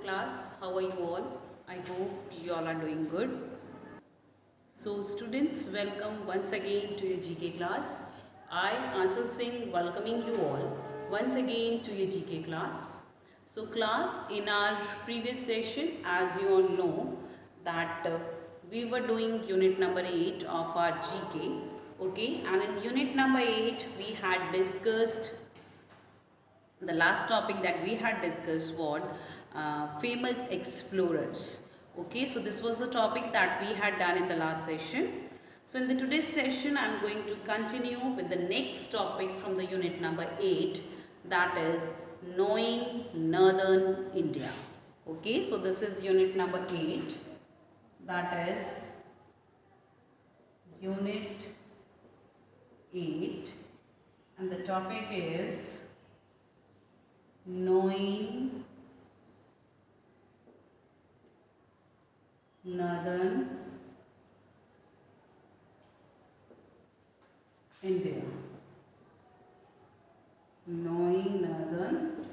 class. How are you all? I hope you all are doing good. So students, welcome once again to your GK class. I, Anchal Singh, welcoming you all once again to your GK class. So class, in our previous session, as you all know, that we were doing unit number 8 of our GK. Okay, and in unit number 8, we had discussed the last topic that we had discussed was famous explorers. Okay, so this was the topic that we had done in the last session. So in the today's session, I am going to continue with the next topic from the unit number 8, that is knowing northern India. Okay, so this is unit number 8, that is unit 8, and the topic is knowing northern India. Knowing northern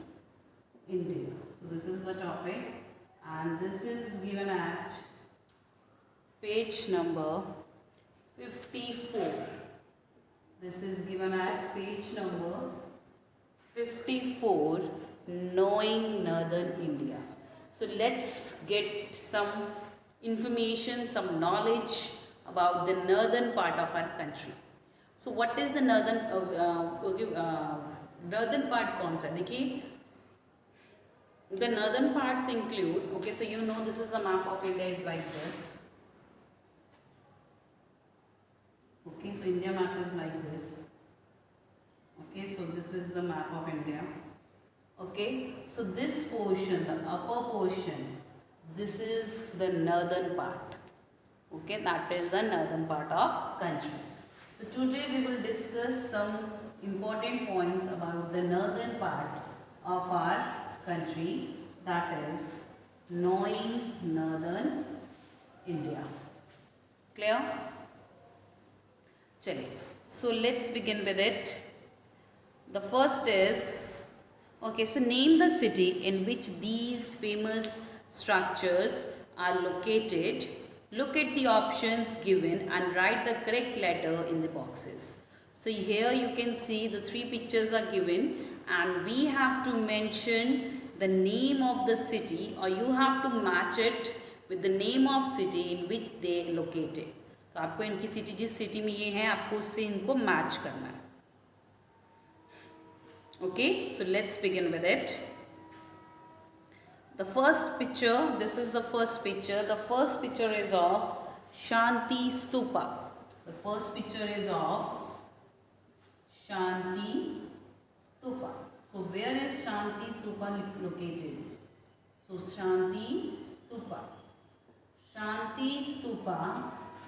India. So this is the topic, and this is given at page number 54. This is given at page number 54, knowing northern India. So let's get some information, some knowledge about the northern part of our country. So what is the northern part concept? देखिए, the northern parts include, okay, so you know this is the map of India is like this. Okay, so India map is like this. Okay, so this is the map of India. Okay, so this portion, the upper portion, this is the northern part. Okay, that is the northern part of country. So today we will discuss some important points about the northern part of our country, that is knowing northern India. Clear? Chale. So let's begin with it. The first is, okay, so name the city in which these famous structures are located. Look at the options given and write the correct letter in the boxes. So here you can see the 3 pictures are given, and we have to mention the name of the city, or you have to match it with the name of city in which they are located. तो आपको इनकी city जिस city में ये है आपको उससे इनको मैच करना है. Okay, so let's begin with it. The first picture, this is the first picture. The first picture is of Shanti Stupa. The first picture is of Shanti Stupa. So where is Shanti Stupa located? So Shanti Stupa. Shanti Stupa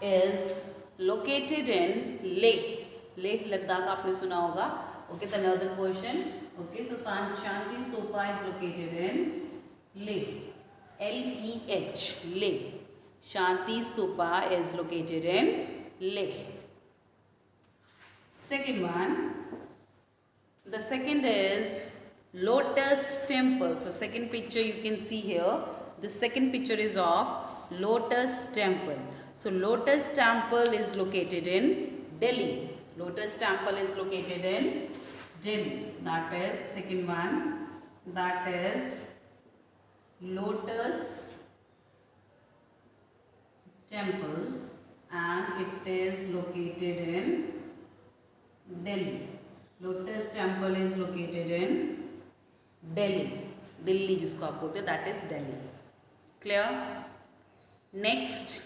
is located in Leh. Leh Ladakh आपने सुना होगा. Okay, the northern portion. Okay, so Shanti Stupa is located in Leh. L-E-H. Leh. Shanti Stupa is located in Leh. Second one. The second is Lotus Temple. So second picture you can see here. The second picture is of Lotus Temple. So Lotus Temple is located in Delhi. Lotus Temple is located in Delhi. That is second one. That is Lotus Temple, and it is located in Delhi. Lotus Temple is located in Delhi. Delhi जिसको आप बोलते हैं, that is Delhi. Clear? Next,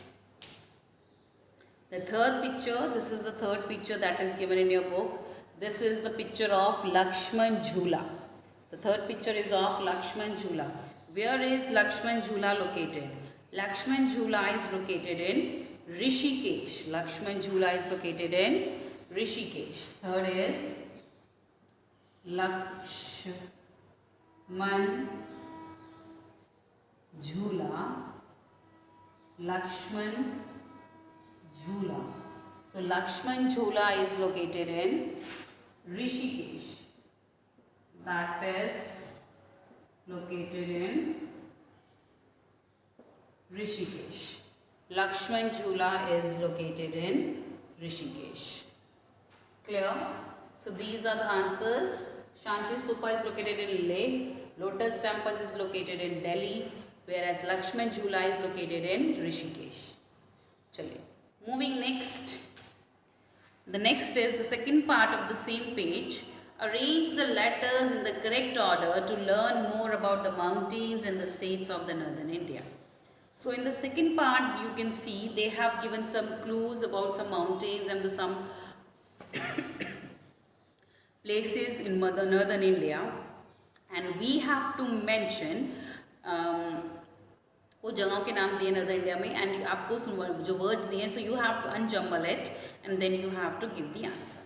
the third picture. This is the third picture that is given in your book. This is the picture of Lakshman Jula. The third picture is of Lakshman Jula. Where is Lakshman Jula located? Lakshman Jula is located in Rishikesh. Lakshman Jula is located in Rishikesh. Third is Lakshman Jula. Lakshman Jula. So Lakshman Jula is located in Rishikesh. That is located in Rishikesh. Lakshman Jula is located in Rishikesh. Clear? So these are the answers. Shanti Stupa is located in Leh. Lotus Temple is located in Delhi, whereas Lakshman Jula is located in Rishikesh. Chaliye. Moving next. The next is the second part of the same page. Arrange the letters in the correct order to learn more about the mountains and the states of the northern India. So in the second part, you can see they have given some clues about some mountains and some places in northern India, and we have to mention वो जगहों के नाम दिए northern India में, and आपको जो words दिए, so you have to unjumble it and then you have to give the answer.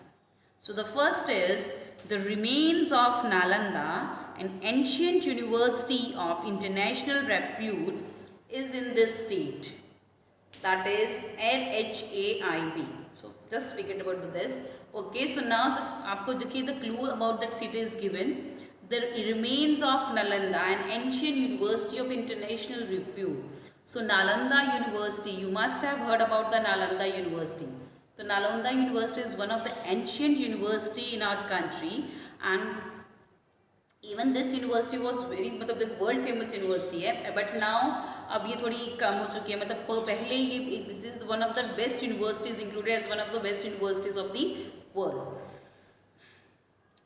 So the first is the remains of Nalanda, an ancient university of international repute, is in this state. That is NHAIB. So just forget about this. Okay, so now this आपको देखिए the clue about that city is given. The remains of Nalanda, an ancient university of international repute. So Nalanda University, you must have heard about the Nalanda University. The Nalanda University is one of the ancient university in our country, and even this university was very मतलब the world famous university है, but now अब ये थोड़ी कम हो चुकी है. मतलब पहले ये this is one of the best universities, included as one of the best universities of the world.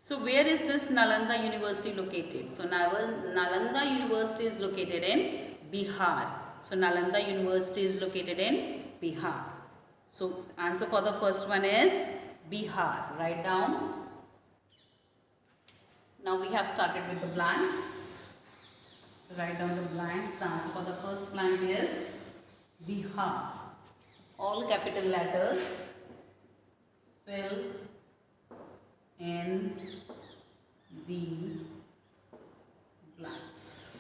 So where is this Nalanda University located? So Nalanda University is located in Bihar. So Nalanda University is located in Bihar. So answer for the first one is Bihar. Write down. Now we have started with the blanks. So write down the blanks. The answer for the first blank is Bihar. All capital letters. Fill in the blanks.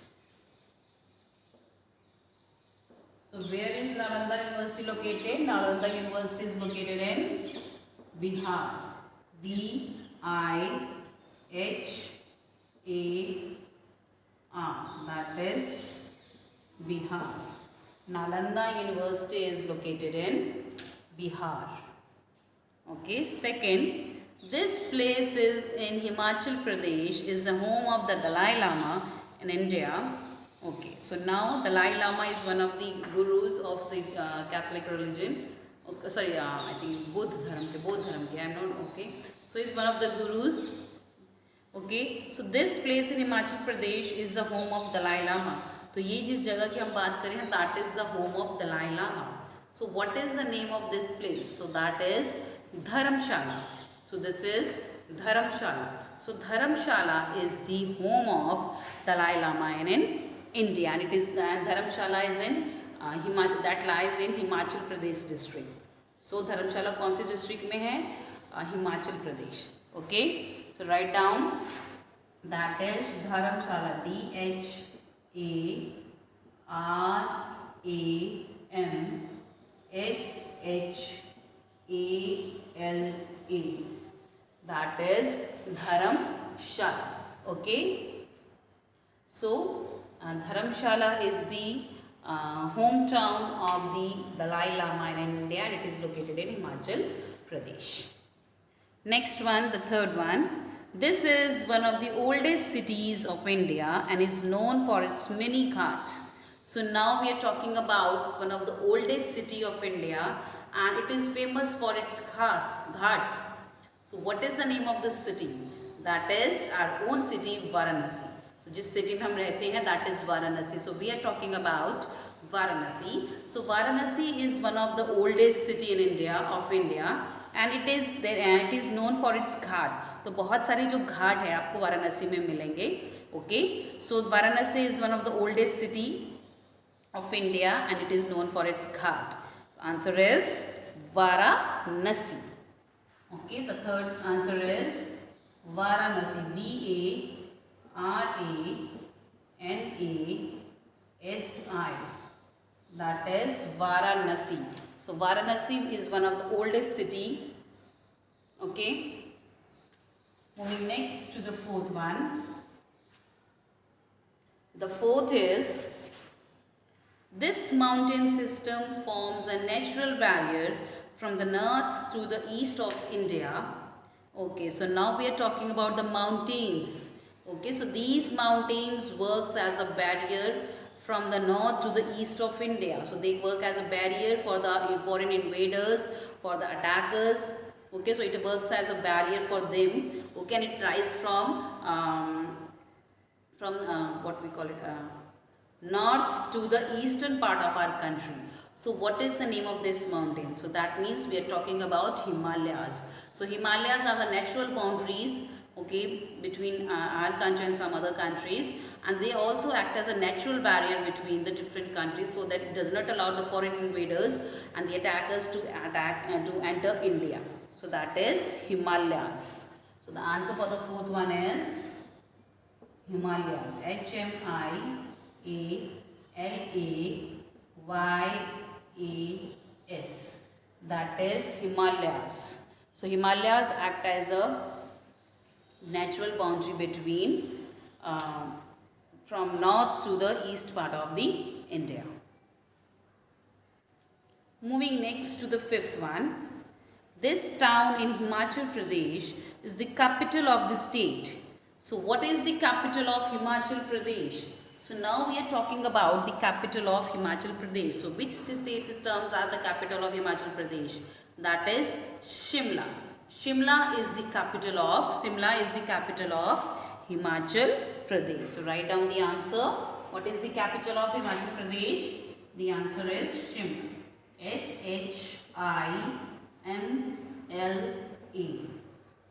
So where is Nalanda University located? Nalanda University is located in Bihar. BIHAR. That is Bihar. Nalanda University is located in Bihar. Okay, second, this place is in Himachal Pradesh, is the home of the Dalai Lama in India. Okay, so now Dalai Lama is one of the gurus of the Catholic religion. Okay, sorry, I think Bodh Dharam ke, I'm not okay. So he's one of the gurus. Okay, so this place in Himachal Pradesh is the home of Dalai Lama. तो ये जिस जगह की हम बात करें, that is the home of Dalai Lama. So what is the name of this place? So that is Dharamshala. So this is Dharamshala. So Dharamshala is the home of Dalai Lama in India, and it is Dharamshala is in that lies in Himachal Pradesh district. So Dharamshala कौन सी district में है? Himachal Pradesh. Okay. So write down. That is Dharamshala. DHARAMSHALA. That is Dharamshala. Okay. So Dharamshala is the hometown of the Dalai Lama in India, and it is located in Himachal Pradesh. Next one, the third one. This is one of the oldest cities of India and is known for its many ghats. So now we are talking about one of the oldest city of India, and it is famous for its ghats. So what is the name of this city? That is our own city, Varanasi. So जिस city में हम रहते हैं, that is Varanasi. So we are talking about Varanasi. So Varanasi is one of the oldest city in India, and it is known for its ghat. तो बहुत सारे जो घाट है आपको वाराणसी में मिलेंगे. Okay, so Varanasi is one of the oldest city of India, and it is known for its ghat. So answer is Varanasi. Okay, the third answer is Varanasi. VARANASI. That is Varanasi. So Varanasi is one of the oldest city. Okay. Moving next to the fourth one. The fourth is This mountain system forms a natural barrier from the north to the east of India. Okay, so now we are talking about the mountains. Okay, so these mountains works as a barrier from the north to the east of India. So they work as a barrier for the foreign invaders, for the attackers. Okay, so it works as a barrier for them. Okay, and it rise from what we call it north to the eastern part of our country. So what is the name of this mountain? So that means we are talking about Himalayas. So Himalayas are the natural boundaries, okay, between our country and some other countries, and they also act as a natural barrier between the different countries, so that it does not allow the foreign invaders and the attackers to to enter India. So that is Himalayas. So the answer for the fourth one is Himalayas. Himalayas. That is Himalayas. So Himalayas act as a natural boundary between from north to the east part of the India. Moving next to the fifth one. This town in Himachal Pradesh is the capital of the state. So what is the capital of Himachal Pradesh? So now we are talking about the capital of Himachal Pradesh. So which state terms are the capital of Himachal Pradesh? That is Shimla. Shimla is the capital of Himachal Pradesh. So write down the answer. What is the capital of Himachal Pradesh? The answer is Shimla. Shimla.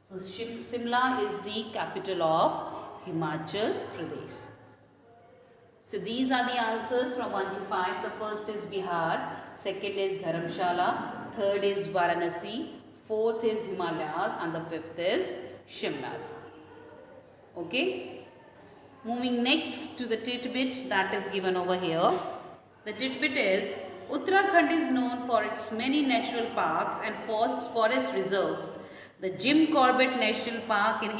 So Shimla is the capital of Himachal Pradesh. So these are the answers from 1 to 5. The first is Bihar, second is Dharamshala, third is Varanasi, fourth is Himalayas, and the fifth is Shimlas. Okay. Moving next to the tidbit that is given over here. The tidbit is Uttarakhand is known for its many natural parks and forest reserves. The Jim Corbett National Park in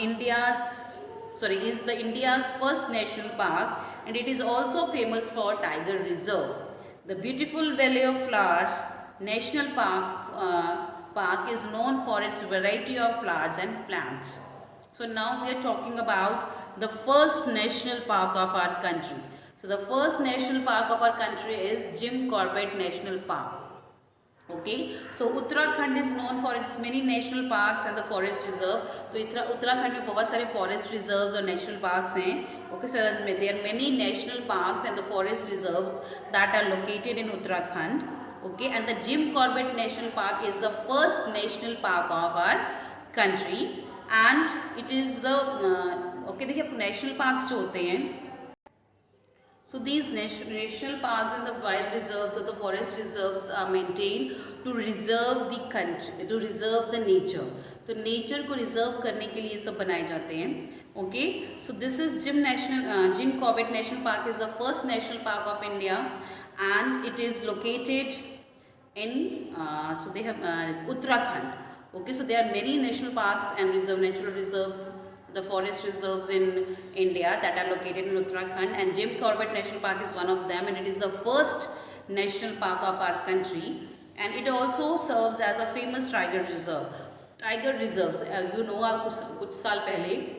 is the India's first national park, and it is also famous for Tiger Reserve. The beautiful Valley of Flowers National Park is known for its variety of flowers and plants. So now we are talking about the first national park of our country. So the first national park of our country is Jim Corbett National Park. Okay, so Uttarakhand is known for its many national parks and the forest reserve. तो उत्तराखंड में बहुत सारे forest reserves और national parks हैं. Okay, so there are many national parks and the forest reserves that are located in Uttarakhand. Okay, and the Jim Corbett National Park is the first national park of our country, and it is the okay, देखिए national parks जो होते हैं. So these national parks and the wild reserves or the forest reserves are maintained to reserve the country, to reserve the nature. तो nature को reserve करने के लिए ये सब बनाए जाते हैं. Okay, so this is Jim Corbett National Park is the first national park of India, and it is located in so they have Uttarakhand. Okay, so there are many national parks and natural reserves, the forest reserves in India that are located in Uttarakhand, and Jim Corbett National Park is one of them, and it is the first national park of our country, and it also serves as a famous tiger reserve. Tiger reserves, you know, कुछ साल पहले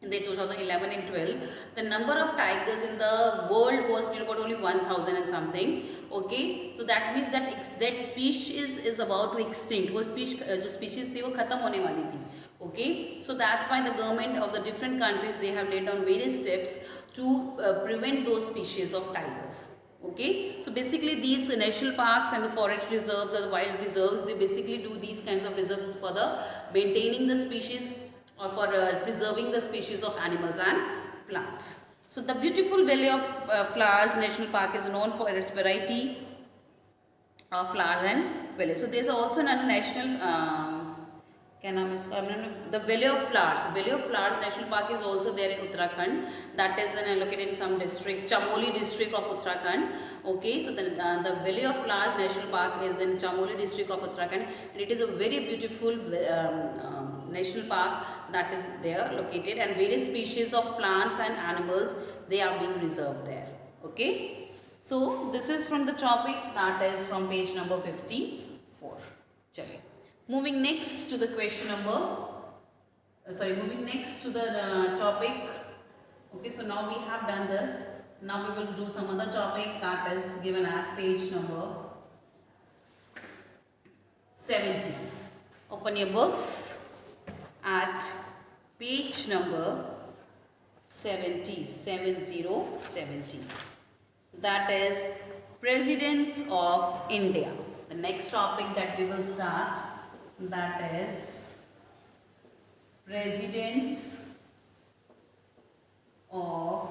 in the 2011 and 12, the number of tigers in the world was near about only 1000 and something. Okay, so that means that species is about to extinct. वो species थी वो खत्म होने वाली थी. Okay, so that's why the government of the different countries, they have laid down various steps to prevent those species of tigers. Okay, so basically these national parks and the forest reserves or the wild reserves, they basically do these kinds of reserves for the maintaining the species or for preserving the species of animals and plants. So the beautiful Valley of Flowers National Park is known for its variety of flowers and valleys. So there is also another national the Valley of Flowers. Valley of Flowers National Park is also there in Uttarakhand. That is located in some district, Chamoli district of Uttarakhand. Okay, so the Valley of Flowers National Park is in Chamoli district of Uttarakhand, and it is a very beautiful national park that is there located, and various species of plants and animals, they are being reserved there. Okay, So this is from the topic that is from page number 54. Chaliye. Moving next to the question number, moving next to the topic. Okay, so now we have done this. Now we will do some other topic that is given at page number 70. Open your books at page number 70, 70. That is Presidents of India. The next topic that we will start, that is Presidents of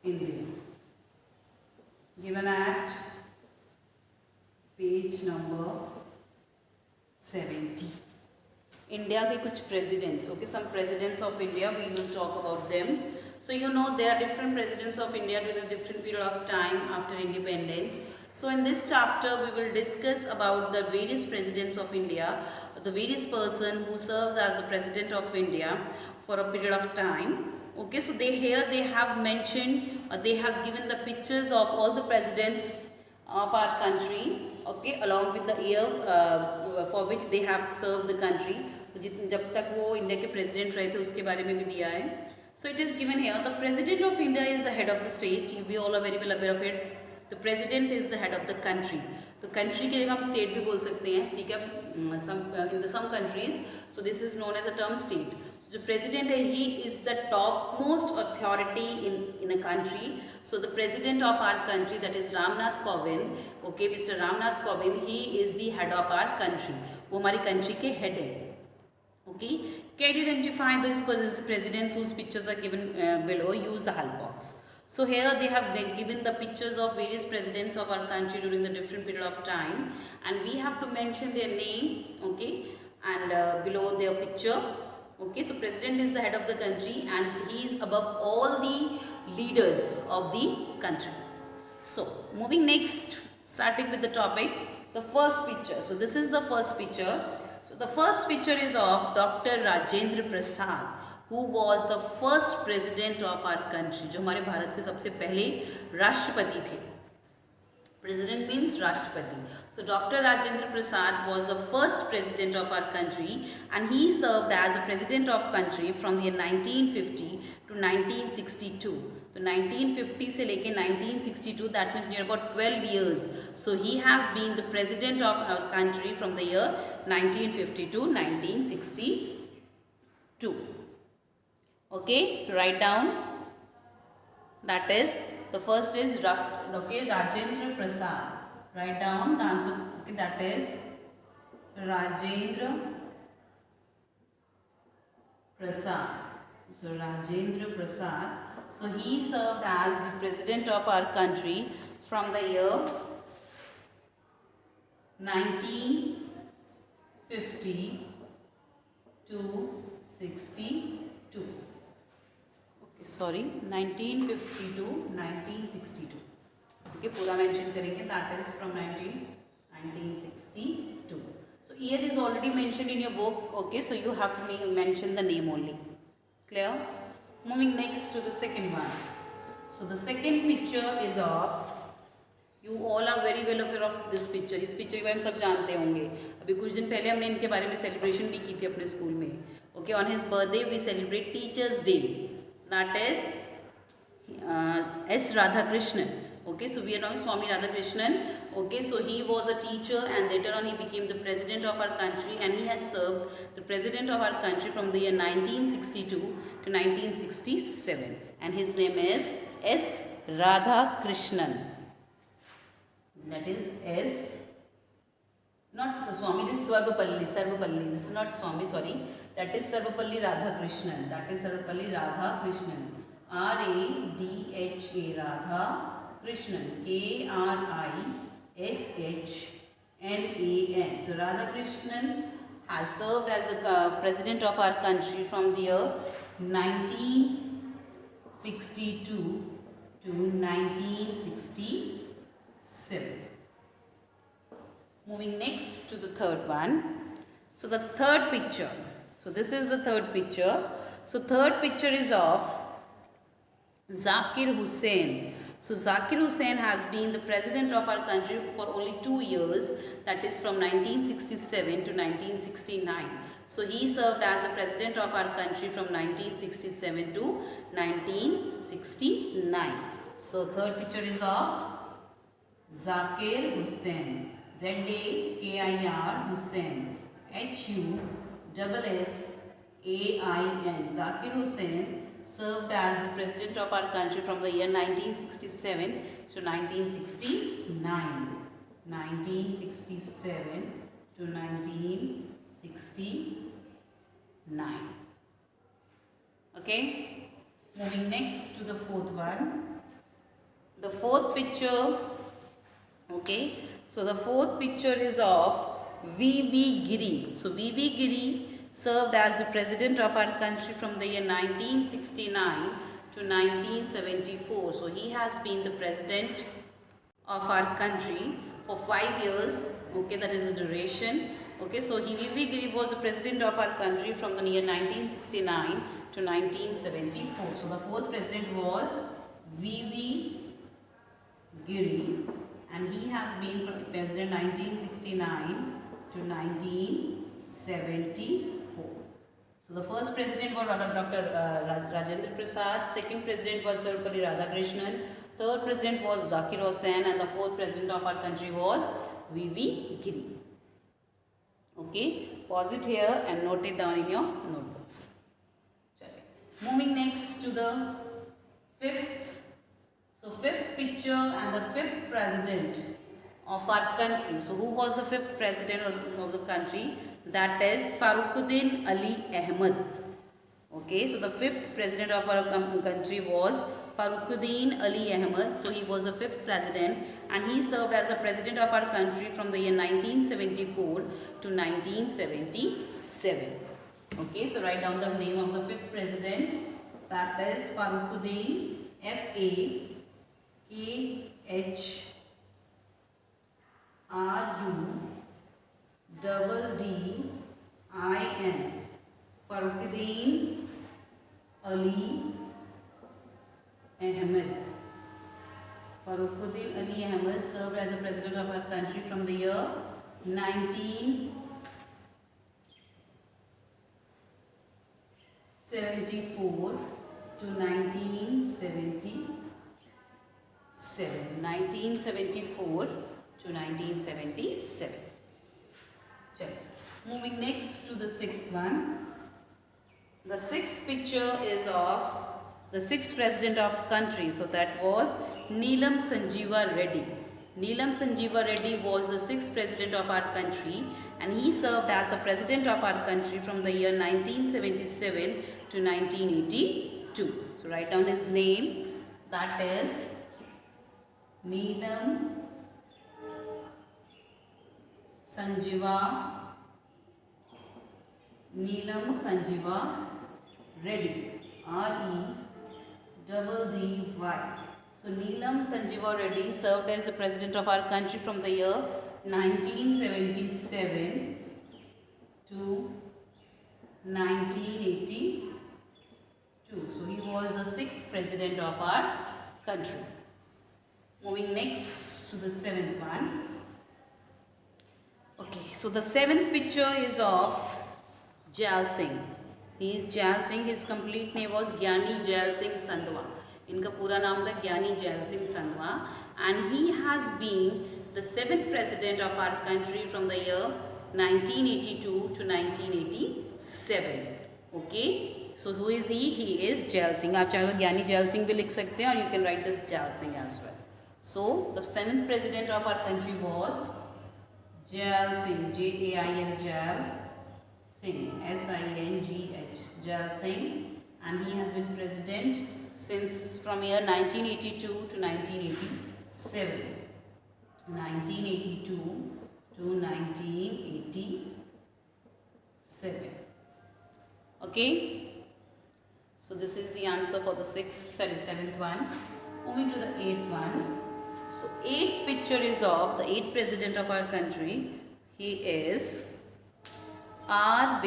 India, given at page number 70. India के कुछ presidents, okay, some presidents of India, we will talk about them. So you know there are different presidents of India during a different period of time after independence. So in this chapter we will discuss about the various presidents of India, the various person who serves as the president of India for a period of time. Okay, so they have mentioned, they have given the pictures of all the presidents of our country, okay, along with the year for which they have served the country. जब तक वो India के president रहे थे उसके बारे में भी दिया है. So it is given here, the president of India is the head of the state. We all are very well aware of it. The president is the head of the country. तो country के जगह हम state भी बोल सकते हैं, ठीक है. In some countries, so this is known as the term state. So the president, he is the topmost authority in a country. So the president of our country, that is Ramnath Kovind, okay, Mr. Ramnath Kovind, he is the head of our country. वो हमारी country के head है. Okay, can you identify these presidents whose pictures are given below? Use the help box. So here they have given the pictures of various presidents of our country during the different period of time, and we have to mention their name, okay, and below their picture. Okay, so president is the head of the country and he is above all the leaders of the country. So moving next, starting with the topic, the first picture. So this is the first picture. So the first picture is of Dr. Rajendra Prasad, who was the first president of our country, जो हमारे भारत के सबसे पहले राष्ट्रपति थे. President means Rashtrapati. So Dr. Rajendra Prasad was the first president of our country and he served as the president of country from the year 1950 to 1962. So 1950 से लेके 1962, that means near about 12 years. So he has been the president of our country from the year 1950 to 1962. Okay, write down. That is, the first is okay, Rajendra Prasad. Write down the answer. Okay, that is Rajendra Prasad. So Rajendra Prasad. So he served as the president of our country from the year 1950 to 62. Sorry, 1950 to 1962. Okay, पूरा mention करेंगे, that is from 1962. So year is already mentioned in your book. Okay, so you have to mention the name only. Clear? Moving next to the second one. So the second picture is of, you all are very well aware of this picture. इस picture के बारे में सब जानते होंगे. अभी कुछ दिन पहले हमने इनके बारे में celebration भी की थी अपने school में. Okay, on his birthday we celebrate Teachers Day. That is S. Radhakrishnan. Okay, so we are now Swami Radhakrishnan. Okay, so he was a teacher and later on he became the president of our country and he has served the president of our country from the year 1962 to 1967. And his name is S. Radhakrishnan. That is S. Not Swami, this is Sarvapalli. This is not Swami, sorry. That is Sarvapalli Radhakrishnan. That is Sarvapalli Radhakrishnan. R-A-D-H-A Radhakrishnan. K-R-I-S-H-N-A-N. So Radhakrishnan has served as the president of our country from the year 1962 to 1967. Moving next to the third one. So the third picture. So this is the third picture. So third picture is of Zakir Hussain. So Zakir Hussain has been the president of our country for only 2 years, that is from 1967 to 1969. So he served as the president of our country from 1967 to 1969. So third picture is of Zakir Hussain. Zakir Hussain. Hussain. Zakir Hussain served as the president of our country from the year 1967 to 1969. 1967 to 1969. Okay. Moving next to the fourth one. The fourth picture. Okay. So the fourth picture is of V.V. Giri. So V.V. Giri served as the president of our country from the year 1969 to 1974. So he has been the president of our country for 5 years. Okay, that is the duration. Okay, so V.V. Giri was the president of our country from the year 1969 to 1974. So the fourth president was V.V. Giri, and he has been from president 1969 to 1974. So the first president was Dr. Rajendra Prasad, second president was Sarvepalli Radhakrishnan, third president was Zakir Hussain, and the fourth president of our country was V.V. Giri. Okay, pause it here and note it down in your notebooks. Moving next to the fifth. So fifth picture and the fifth president of our country. So who was the fifth president of the country? That is Farukhuddin Ali Ahmed. Okay, so the fifth president of our country was Farukhuddin Ali Ahmed. So he was the fifth president, and he served as the president of our country from the year 1974 to 1977. Okay, so write down the name of the fifth president. That is Farukhuddin, F-A-K-H-R-U-D-D-I-N. Farukhuddin Ali Ahmed. Farukhuddin Ali Ahmed served as the president of our country from the year 1974 to 1977. 1974 to 1977. Moving next to the sixth one. The sixth picture is of the sixth president of country. So that was Neelam Sanjeeva Reddy. Neelam Sanjeeva Reddy was the sixth president of our country, and he served as the president of our country from the year 1977 to 1982. So write down his name. That is Neelam Sanjeeva Reddy. R-E-D-D-Y. So Neelam Sanjeeva Reddy served as the president of our country from the year 1977 to 1982. So he was the sixth president of our country. Moving next to the seventh one. Okay, so the seventh picture is of Jal Singh. He is Jal Singh. His complete name was Gyani Jal Singh Sandhwa. इनका पूरा नाम था ज्ञानी gel Singh Sandhwan, and he has been the seventh president of our country from the year 1982 to 1987. Okay, so who is he? He is Jal Singh. आप चाहे तो ज्ञानी gel Singh भी लिख सकते हैं, और you can write this Jal Singh as well. So the seventh president of our country was Jal Singh. J-A-I-L Jal Singh. S-I-N-G-H. Jal Singh, and he has been president since from year 1982 to 1987. 1982 to 1987. Okay, so this is the answer for the seventh one. Moving to the eighth one. So eighth picture is of the eighth president of our country. He is R.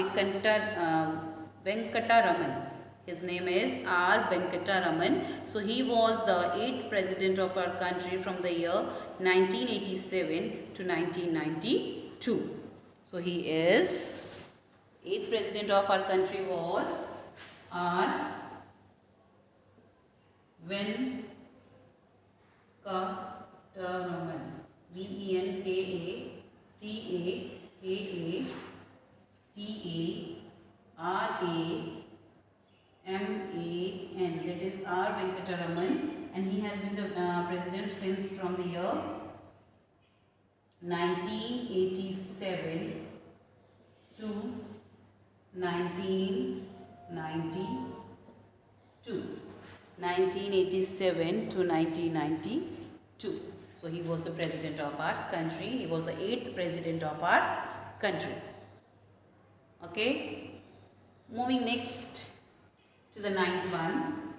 Venkataraman. His name is R. Venkataraman. So he was the 8th president of our country from the year 1987 to 1992. So he is 8th president of our country was R. Venkataraman. Venkataraman. That is R. Venkataraman, and he has been the president since from the year 1987 to 1992. 1987 to 1992. So he was the president of our country. He was the 8th president of our country. Okay. Moving next to the 9th one.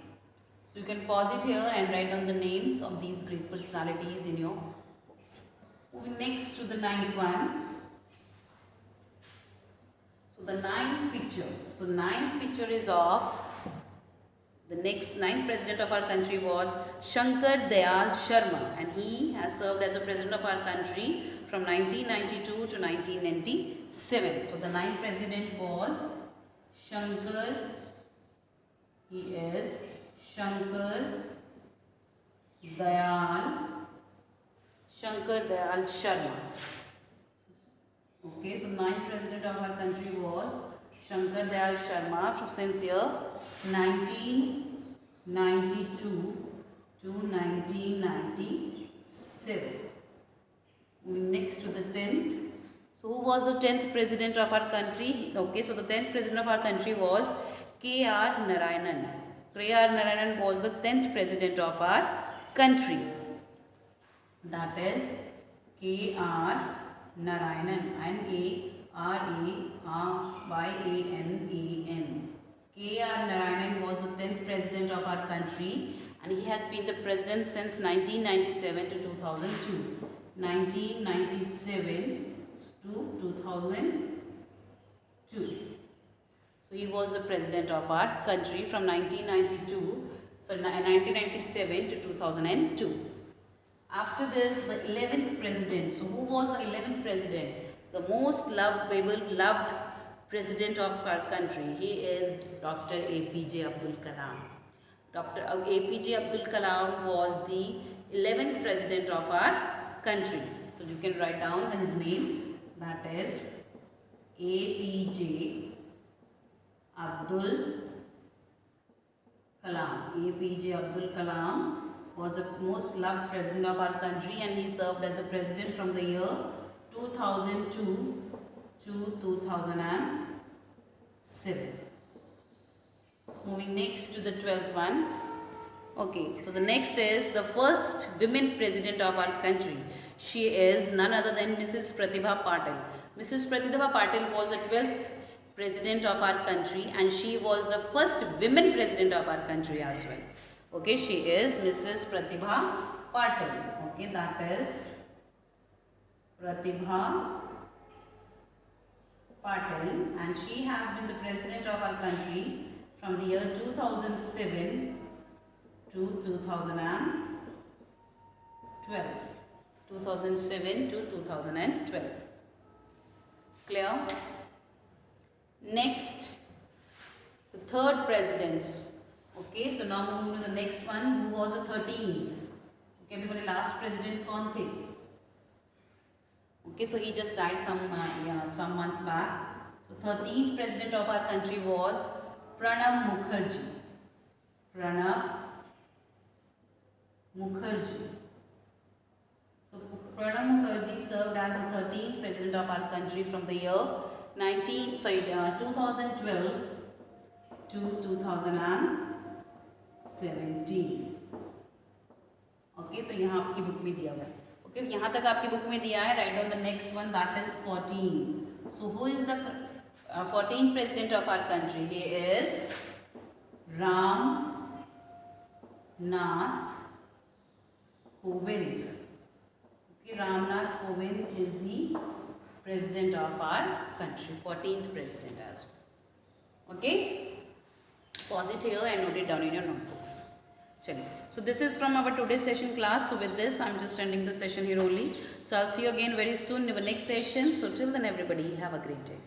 So you can pause it here and write down the names of these great personalities in your books. Moving next to the 9th one. So the 9th picture. So 9th picture is of the next 9th president of our country was Shankar Dayal Sharma, and he has served as a president of our country from 1992 to 1997. So the 9th president was Shankar. He is Shankar Dayal Sharma. Okay, so 9th president of our country was Shankar Dayal Sharma from since year 1992 to 1997. Moving next to the 10th. So who was the 10th president of our country? Okay, so the 10th president of our country was K.R. Narayanan. K.R. Narayanan was the 10th president of our country. That is K.R. Narayanan. Narayanan. K.R. Narayanan was the 10th president of our country, and he has been the president since 1997 to 2002. 1997 to 2002. So he was the president of our country from 1997 to 2002. After this, the 11th president. So who was the 11th president? The most loved president of our country. He is Dr. APJ Abdul Kalam. Dr. APJ Abdul Kalam was the 11th president of our country. So you can write down his name. That is APJ Abdul Kalam. APJ Abdul Kalam was the most loved president of our country, and he served as the president from the year 2002 to 2007. Moving next to the 12th one. Okay, so the next is the first women president of our country. She is none other than Mrs. Pratibha Patil. Mrs. Pratibha Patil was the 12th president of our country, and she was the first women president of our country as well. Okay, she is Mrs. Pratibha Patil. Okay, that is Pratibha Patil, and she has been the president of our country from the year 2007 to 2012. 2007 to 2012. Clear? Next, the third president. Okay, so now moving to the next one. Who was the 13th? Okay, everybody, last president kaun the? Okay, so he just died some months back. So 13th president of our country was Pranab Mukherjee. Pranab Mukherjee. So Pranab Mukherjee served as the 13th president of our country from the year 2012 to 2017. Okay, तो यहाँ आपकी book में दिया हुआ है. Okay, यहाँ तक आपकी बुक में दिया है. Write down the next one, that is 14. So who is the 14th president of our country? He is Ram Nath Kovind. Okay, Ram Nath Kovind is the president of our country, 14th president as well. Okay. Pause it here and note it down in your notebooks. Chaliye. So this is from our today's session class. So with this, I'm just ending the session here only. So I'll see you again very soon in our next session. So till then, everybody, have a great day.